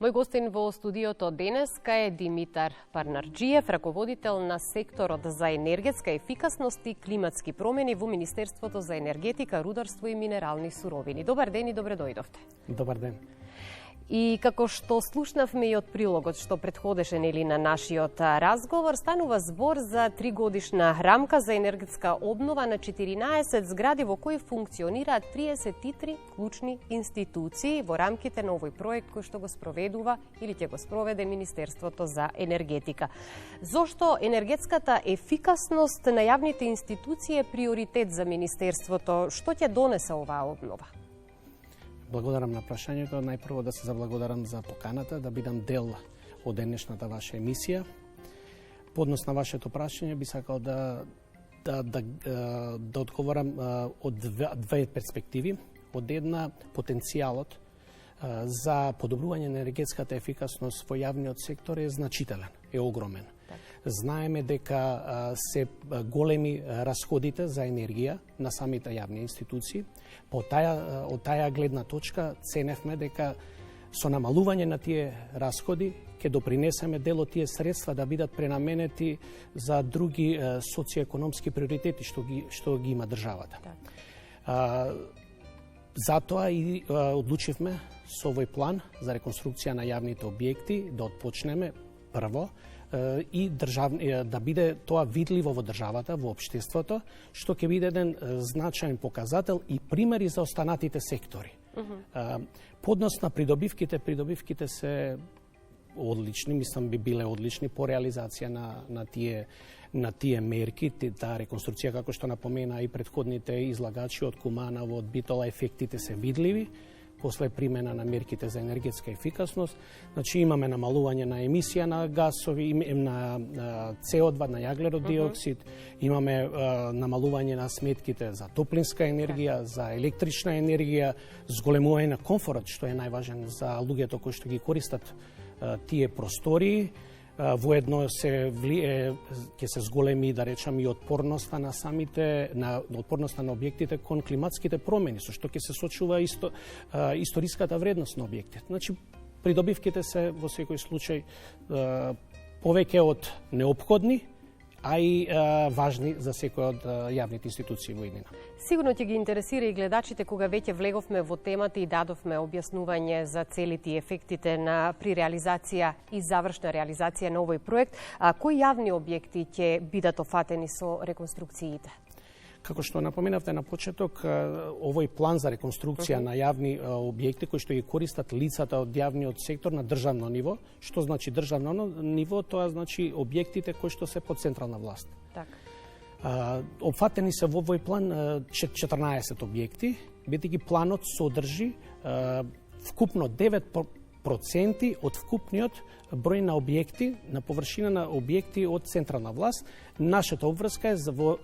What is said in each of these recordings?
Мој гостин во студиото денеска е Димитар Парнарджиев, раководител на секторот за енергетска ефикасност и климатски промени во Министерството за енергетика, рударство и минерални суровини. Добар ден и добре дојдовте. Добар ден. И како што слушнавме и од прилогот што претходеше на нашиот разговор, станува збор за 3-годишна рамка за енергетска обнова на 14 згради во кои функционираат 33 клучни институции во рамките на овој проект кој што го спроведува или ќе го спроведе Министерството за енергетика. Зошто енергетската ефикасност на јавните институции е приоритет за Министерството? Што ќе донесе оваа обнова? Благодарам на прашањето. Најпрво да се заблагодарам за поканата, да бидам дел од денешната ваша емисија. По однос на вашето прашање би сакал да одговорам од две перспективи. Од една, потенцијалот за подобрување на енергетската ефикасност во јавниот сектор е значителен, е огромен. Знаеме дека се големи расходите за енергија на самите јавни институции. Од таа гледна точка ценевме дека со намалување на тие расходи ќе допринесеме дел од тие средства да бидат пренаменети за други социоекономски приоритети што ги има државата. Затоа и одлучивме со овој план за реконструкција на јавните објекти да отпочнеме прво и да биде тоа видливо во државата, во општеството, што ќе биде еден значаен показател и примери за останатите сектори. По однос на придобивките се одлични, мислам би биле одлични по реализација на тие мерки, таа реконструкција, како што напомена и претходните излагачи од Куманово, од Битола, ефектите се видливи после примена на мерките за енергетска ефикасност. Значи имаме намалување на емисија на гасови, на CO2, на јаглерод диоксид, имаме намалување на сметките за топлинска енергија, за електрична енергија, зголемување на комфорот, што е најважен за луѓето кои што ги користат тие простории. Воедно ќе се зголеми, да речам, и отпорноста на отпорноста на објектите кон климатските промени, со што ќе се сочува историската вредност на објектите. Значи, придобивките се во секој случај повеќе од неопходни, а и важни за секој од јавните институции во иднина. Сигурно ќе ги интересира и гледачите кога веќе влеговме во темата и дадовме објаснување за целите и ефектите при реализација и завршна реализација на овој проект. Кои јавни објекти ќе бидат офатени со реконструкциите? Како што напоменавте на почеток, овој план за реконструкција на јавни објекти кои што ги користат лицата од јавниот сектор на државно ниво. Што значи државно ниво? Тоа значи објектите кои што се под централна власт. Опфатени се во овој план 14 објекти, бидејќи планот содржи вкупно 9% од вкупниот број на објекти, на површина на објекти од централна власт. Нашата обврска е во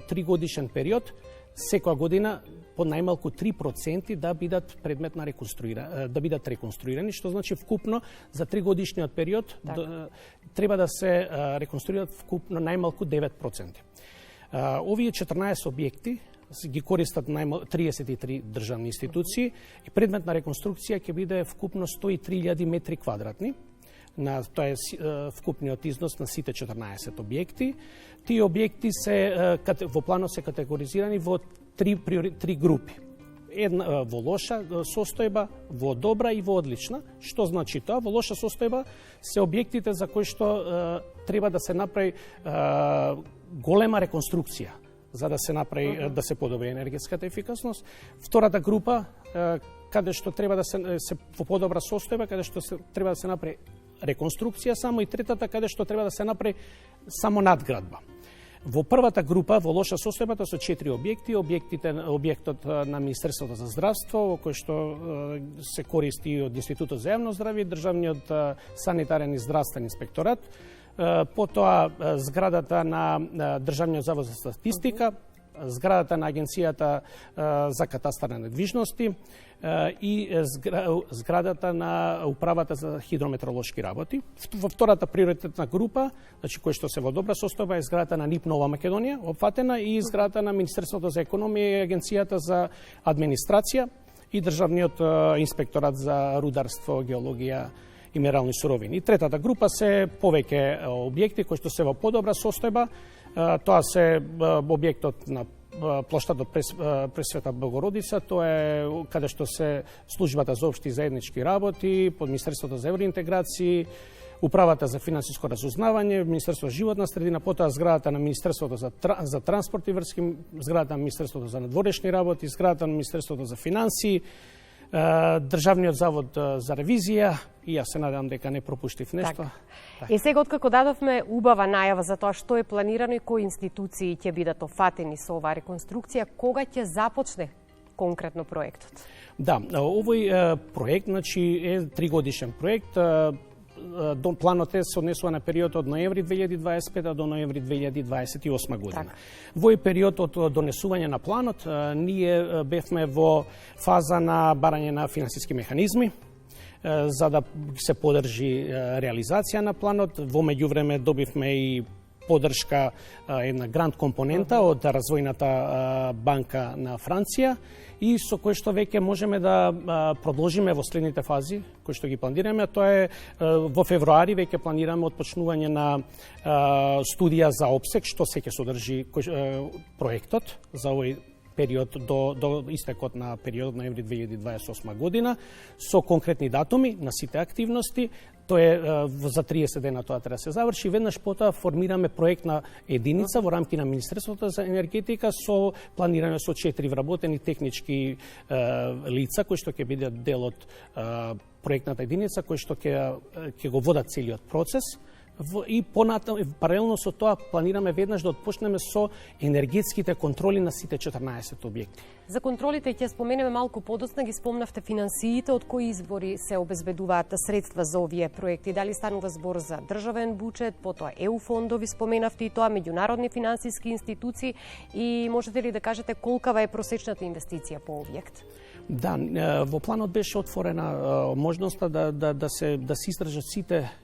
3-годишен период, секоја година по најмалку 3% да бидат предмет на да бидат реконструирани, што значи вкупно за 3-годишниот период треба да се реконструират вкупно најмалку 9%. Овие 14 објекти ги користат 33 државни институции и предмет на реконструкција ќе биде вкупно 103.000 метри квадратни. Тоа е вкупниот износ на сите 14 објекти. Тие објекти во планот се категоризирани во три групи. Една во лоша состојба, во добра и во одлична. Што значи тоа? Во лоша состојба се објектите за кои што треба да се направи голема реконструкција за да се направи да се подобри енергетската ефикасност. Втората група каде што треба да се во подобра состојба, каде што треба да се направи реконструкција само, и третата каде што треба да се направи само надградба. Во првата група, во лоша состојба, тоа се 4 објекти. Објектот на Министерството за здравство, кој што се користи од Институтот за јавно здравје, државниот санитарен и здравствен инспекторат, потоа зградата на Државниот завод за статистика, зградата на Агенцијата за катастар на недвижности и зградата на Управата за хидрометеоролошки работи. Во втората приоритетна група, значи кој што се во добра состојба, е зградата на НИП Нова Македонија, опфатена, и зградата на Министерството за економија и Агенцијата за администрација и Државниот инспекторат за рударство, геологија и минерални суровини. И третата група се повеќе објекти кои што се во подобра состојба. Тоа се објектот на плоштадот Пресвета Богородица, тоа е каде што се службата за општи заеднички работи, под Министерството за евроинтеграции, Управата за финансиско разузнавање, Министерството за животна средина, потоа зградата на Министерството за транспорт и врски, зградата на Министерството за надворешни работи, зградата на Министерството за финансии, Државниот завод за ревизија, и јас се надевам дека не пропуштив нешто. И сега, откако дадовме убава најава за тоа што е планирано и кои институции ќе бидат офатени со оваа реконструкција, кога ќе започне конкретно проектот? Да, овој проект, значи, е 3-годишен проект. Планот се однесува на период од ноември 2025 до ноември 2028 година. Во период од донесување на планот, ние бевме во фаза на барање на финансиски механизми, за да се подржи реализација на планот. Во меѓувреме добивме и подршка, една грант компонента од Развојната банка на Франција, и со кој што веќе можеме да продолжиме во следните фази, кои што ги планираме. Тоа е во февруари веќе планираме отпочнување на студија за опсек, што се ќе содржи проектот за овој период до истекот на период ноември 2028 година, со конкретни датуми на сите активности. Тоа е за 30 дена тоа треба да се заврши. Веднаш потоа формираме проектна единица во рамки на Министерството за енергетика со планиране со 4 вработени технички лица кои што ќе бидат дел од проектната единица, кои што ќе го водат целиот процес. И паралелно со тоа планираме веднаш да отпочнеме со енергетските контроли на сите 14 објекти. За контролите ќе споменеме малку подоцна, ги спомнавте финансиите, од кои извори се обезбедуваат средства за овие проекти. Дали станува збор за државен буџет, потоа ЕУ фондови, споменавте и тоа, меѓународни финансиски институции, и можете ли да кажете колкава е просечната инвестиција по објект? Да, во планот беше отворена можноста да се истражат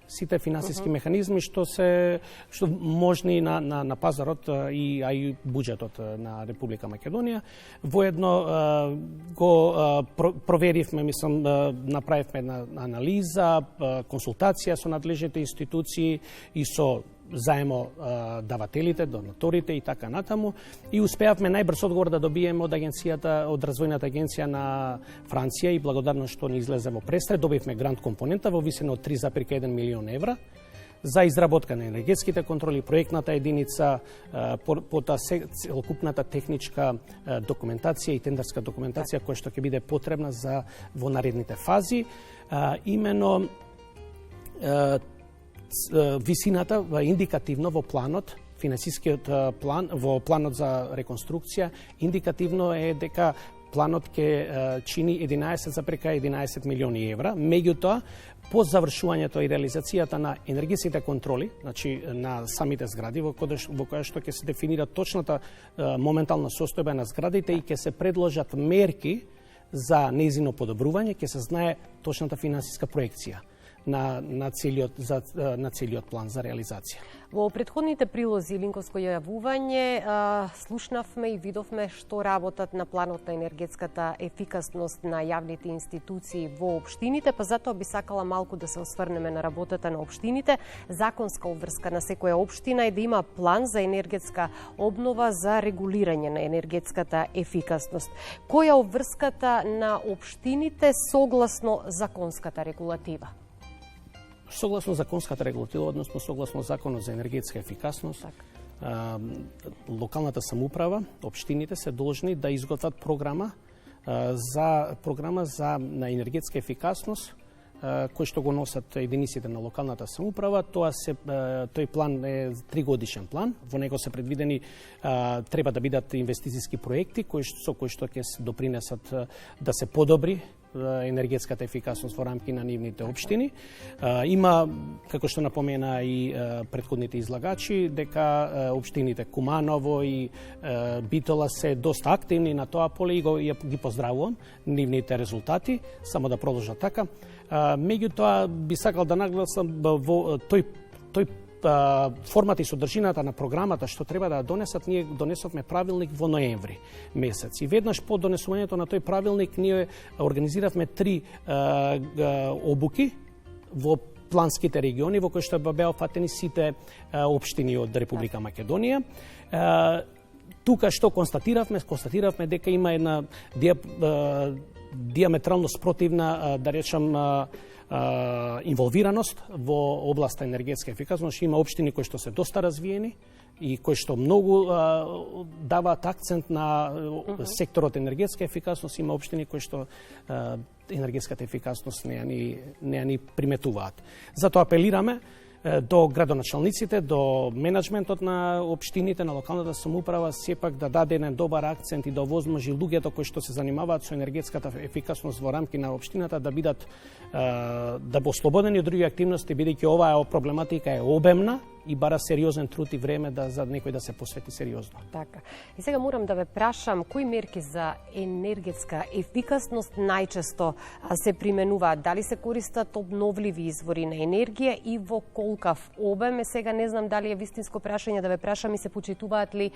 сите финансиски механизми што можни на пазарот и буџетот на Република Македонија. Воедно го проверивме, направивме една анализа, консултација со надлежните институции и со заемо давателите, донаторите и така натаму, и успеавме најбрз одговор да добиеме од агенцијата, од Развојната агенција на Франција, и благодарно што ни излезе во престред, добивме грант компонента во висина од 3,1 милион евра за изработка на енергетските контроли, проектната единица, потоа целокупната техничка документација и тендерска документација која што ќе биде потребна за во наредните фази. Имено висината индикативно во планот, финансискиот план, во планот за реконструкција, индикативно е дека планот ќе чини 11,11 милиони евра. Меѓутоа, по завршувањето и реализацијата на енергетските контроли, значи на самите згради, во која што ќе се дефинира точната моментална состојба на зградите и ќе се предложат мерки за нејзино подобрување, ќе се знае точната финансиска проекција на целиот план за реализација. Во претходните прилози линковско јавување слушнавме и видовме што работат на планот на енергетската ефикасност на јавните институции во општините, па затоа би сакала малку да се осврнеме на работата на општините. Законска обврска на секоја општина е да има план за енергетска обнова за регулирање на енергетската ефикасност. Која е обврската на општините согласно законската регулатива? Согласно законската регулатива, односно согласно Законот за енергетска ефикасност, локалната самоуправа, општините се должни да изготват програма за енергетска ефикасност, кој што го носат единиците на локалната самоуправа. Тој план е 3-годишен план. Во него се предвидени треба да бидат инвестициски проекти со кои што ќе допринесат да се подобри енергетската ефикасност во рамки на нивните општини. Има, како што напомена и претходните излагачи, дека општините Куманово и Битола се доста активни на тоа поле и ги поздравувам нивните резултати, само да продолжат така. Меѓутоа би сакал да нагласам во тој формата и содржината на програмата што треба да донесат. Ние донесовме правилник во ноември месец и веднаш по донесувањето на тој правилник ние организиравме 3 обуки во планските региони во кои што беа опфатени сите општини од Република Македонија. Тука што констатиравме дека има една диаметрално спротивна, да речам, инволвираност во областа енергетска ефикасност. Има општини кои што се доста развиени и кои што многу даваат акцент на секторот енергетска ефикасност. Има општини кои што енергетската ефикасност не ни приметуваат. Затоа апелираме до градоначалниците, до менеджментот на општините, на локалната самоуправа, сепак да даде еден добар акцент и да овозможи луѓето кои што се занимаваат со енергетската ефикасност во рамки на општината да бидат да ослободени од други активности, бидејќи оваа проблематика е обемна и бара сериозен труд и време за некој да се посвети сериозно. Така. И сега морам да ве прашам, кои мерки за енергетска ефикасност најчесто се применуваат? Дали се користат обновливи извори на енергија и во колкав обем? Сега не знам дали е вистинско прашање да ве прашам и се почитуваат ли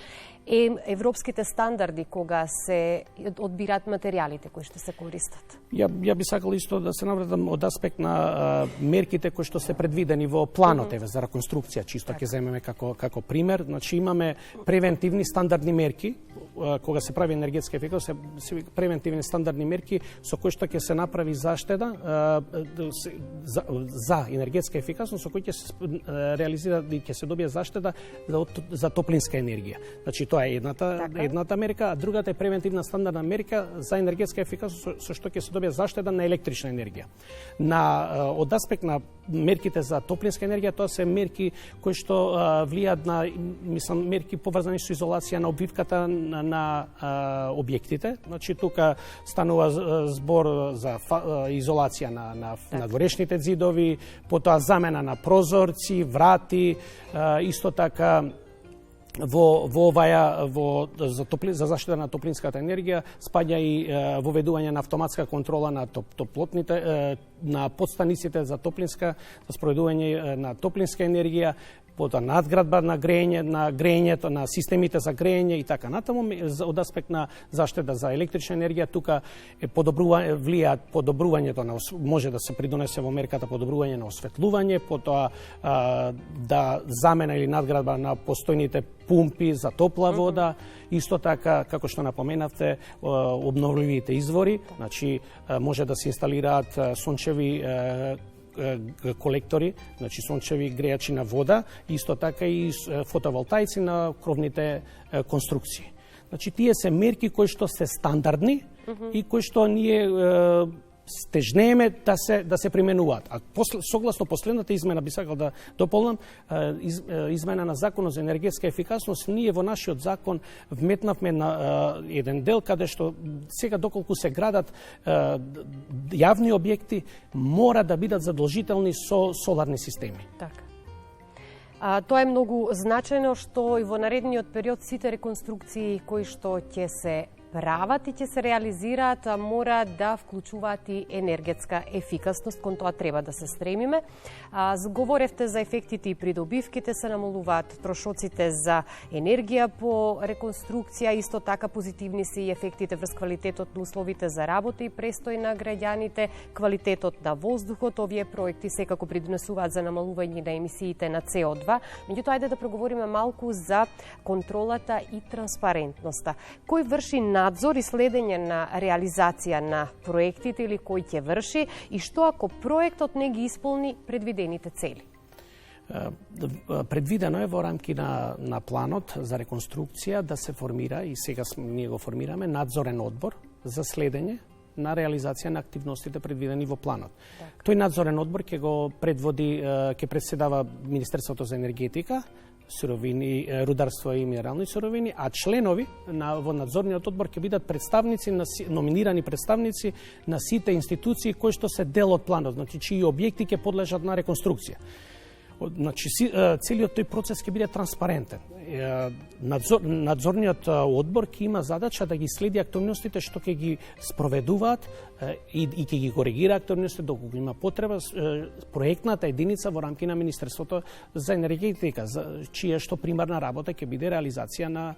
европските стандарди кога се одбираат материјалите кои што се користат? Ја би сакал исто да се навредам од аспект на мерките кои што се предвидени во планот за реконструкција, чисто ќе земеме како пример. Значи имаме превентивни стандардни мерки кога се прави енергетска ефикасност, се превентивни стандардни мерки со кои што ќе се направи заштеда за енергетска ефикасност, со кои ќе се реализира и ќе се добие заштеда за топлинска енергија. Значи тоа е едната мерка, а другата е превентивна стандардна мерка за енергетска ефикасност со што ќе се добие заштеда на електрична енергија. Од аспект на мерките за топлинска енергија, тоа се мерки кои што влијаат на, мерки поврзани со изолација на обвивката на објектите. Значи тука станува збор за изолација на горешните ѕидови, потоа замена на прозорци, врати, исто така за заштита на топлинската енергија спаѓа и воведување на автоматска контрола на топлотните на подстаниците за спроведување на топлинска енергија, потоа надградба на грејењето, на системите за грејење и така натаму. Од аспект на заштита за електрична енергија, тука е влијаат подобрувањето може да се придонесе во мерката подобрување на осветлување, потоа да замена или надградба на постојните пумпи за топла вода, исто така, како што напоменавте, обновливите извори, значи може да се инсталираат сончеви колектори, значи сончеви грејачи на вода, исто така и фотоволтаици на кровните конструкции. Значи тие се мерки кои што се стандардни и кои што ние стежнееме да се применуваат. А согласно последната измена, би сакал да дополнам, измена на Законот за енергетска ефикасност, ние во нашиот закон вметнавме на еден дел каде што сега доколку се градат јавни објекти, мора да бидат задолжителни со соларни системи. Така. Тоа е многу значајно што и во наредниот период сите реконструкции кои што ќе се прават и ќе се реализираат, мора да вклучуваат и енергетска ефикасност, кон тоа треба да се стремиме. Говоревте за ефектите и придобивките, се намалуваат трошоците за енергија по реконструкција, исто така позитивни се и ефектите врз квалитетот на условите за работа и престој на граѓаните, квалитетот на воздухот. Овие проекти секако придонесуваат за намалување на емисиите на CO2. Меѓутоа, ајде да проговориме малку за контролата и транспарентноста. Кој врши надзор и следење на реализација на проектите или кој ќе врши и што ако проектот не ги исполни предвидените цели? Предвидено е во рамки на планот за реконструкција да се формира, и сега ние го формираме, надзорен одбор за следење на реализација на активностите предвидени во планот. Тој надзорен одбор ќе председава Министерството за енергетика, суровини, рударство и минерални суровини, а членови во надзорниот одбор ќе бидат номинирани представници на сите институции кои што се дел од планот, значи чии објекти ќе подлежат на реконструкција. Значи, целиот тој процес ќе биде транспарентен. Надзорниот одбор ќе има задача да ги следи активностите што ќе ги спроведуваат и ќе ги коригира активностите доколку има потреба проектната единица во рамки на Министерството за енергетика, чија што примарна работа ќе биде реализација на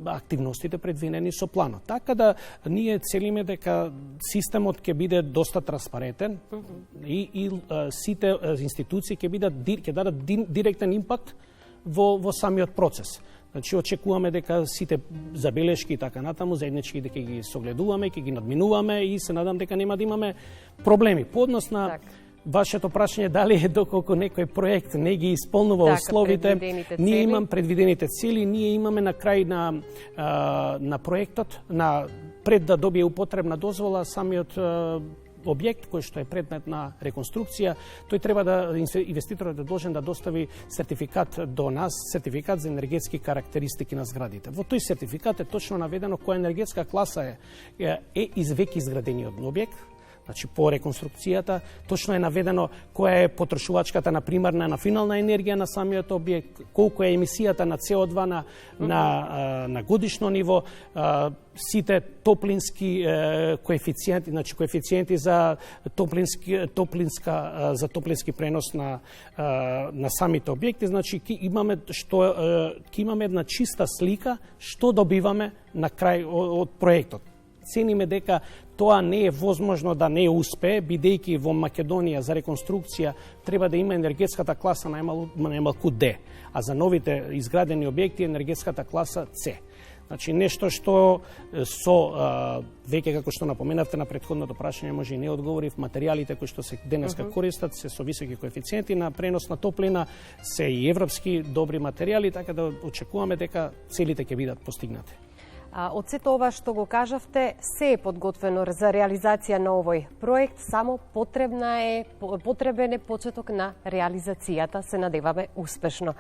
активностите предвидени со планот. Така да ние целиме дека системот ќе биде доста транспарентен и сите институции ќе дадат директен импакт во самиот процес. Значи, очекуваме дека сите забелешки и така натаму, заеднички дека ги согледуваме, ќе ги надминуваме и се надам дека нема да имаме проблеми. По однос на вашето прашање дали е доколку некој проект не ги исполнува условите, ние имам предвидените цели, ние имаме на крај на проектот, пред да добие употребна дозвола, самиот објект кој што е предмет на реконструкција, тој треба инвеститорот е должен да достави сертификат до нас, сертификат за енергетски карактеристики на зградите. Во тој сертификат е точно наведено која енергетска класа е веќе изградениот објект. Значи, по реконструкцијата, точно е наведено која е потрошувачката на примарна на финална енергија на самиот објект, колку е емисијата на CO2 на годишно ниво, сите топлински коефициенти, значи коефициенти за топлински пренос на самите објекти, значи ќе имаме една чиста слика што добиваме на крај од проектот. Цениме дека тоа не е возможно да не успее, бидејќи во Македонија за реконструкција треба да има енергетската класа најмалку D, а за новите изградени објекти енергетската класа C. Значи, нешто што веќе како што напоменавте на претходното прашање, може и не одговорив, материјалите кои што се денеска користат се со високи коефициенти на пренос на топлина, се и европски добри материјали, така да очекуваме дека целите ќе бидат постигнати. Од сето ова што го кажавте, се е подготвено за реализација на овој проект, само потребен е почеток на реализацијата, се надеваме успешно.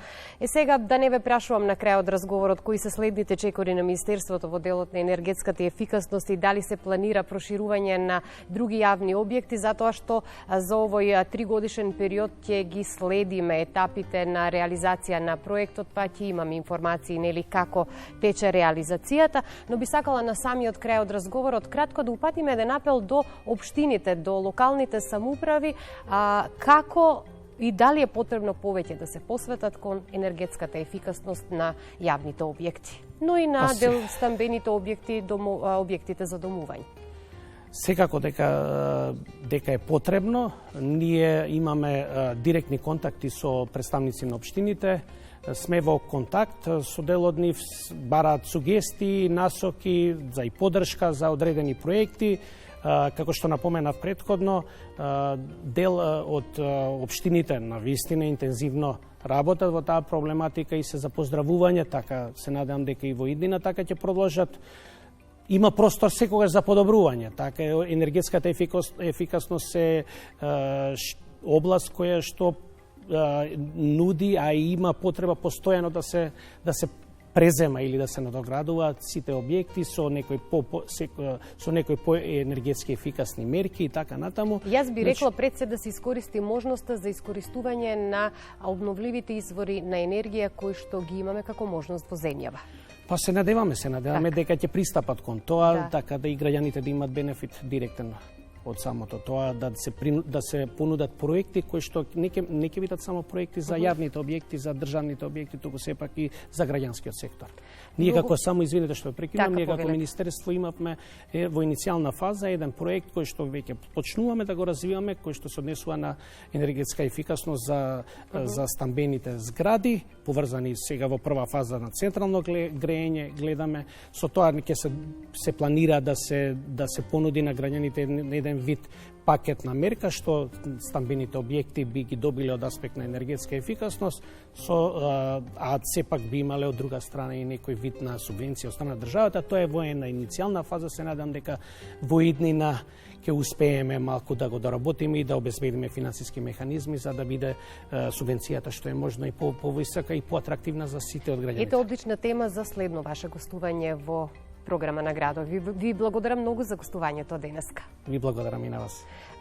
Сега да не ве прашувам на крајот разговорот кои се следните чекори на Министерството во делот на енергетската ефикасност и дали се планира проширување на други јавни објекти, затоа што за овој 3-годишен период ќе ги следиме етапите на реализација на проектот, па ќе имаме информации нели како тече реализацијата. Но би сакала на самиот крај од разговорот кратко да упатиме еден апел до општините, до локалните самоуправи, како и дали е потребно повеќе да се посветат кон енергетската ефикасност на јавните објекти, но и на стамбените објекти, објектите за домување. Секако дека е потребно. Ние имаме директни контакти со представници на општините, сме во контакт со дел од нив, бараат сугестии, насоки за и поддршка за одредени проекти. Како што напоменав претходно, дел од општините на вистина интензивно работат во таа проблематика и се за поздравување, така се надевам дека и во иднина така ќе продолжат. Има простор секогаш за подобрување, така енергетската ефикасност е област која што нуди, а и има потреба постојано да се презема или да се надоградуваат сите објекти со некои по-енергетски ефикасни мерки и така натаму. Јас би рекла пред се да се искористи можноста за искористување на обновливите извори на енергија кои што ги имаме како можност во земјава. Па се надеваме дека ќе пристапат кон тоа, така да и граѓаните да имат бенефит директен од самото тоа, да се понудат проекти кои што не ќе бидат само проекти за јавните објекти, за државните објекти, туку сепак и за граѓанскиот сектор. Ние како извинете што прекинувам, ние како министерство имавме во иницијална фаза еден проект кој што веќе почнуваме да го развиваме, кој што се однесува на енергетска ефикасност за стамбените згради, поврзани сега во прва фаза на централно грејење, гледаме со тоа ќе се планира да се понуди на граѓаните еден вид пакет на мерка што стамбените објекти би ги добиле од аспект на енергетска ефикасност, а сепак би имале од друга страна и некој вид на субвенција од страна на државата. Тоа е во една иницијална фаза, се надам дека во иднина ќе успееме малку да го доработиме и да обезбедиме финансиски механизми за да биде субвенцијата што е можно и повисока и поатрактивна за сите од граѓаните. Ете одлична тема за следно ваше гостување во програма на градот. Ви благодарам многу за гостувањето денеска. Ви благодарам и на вас.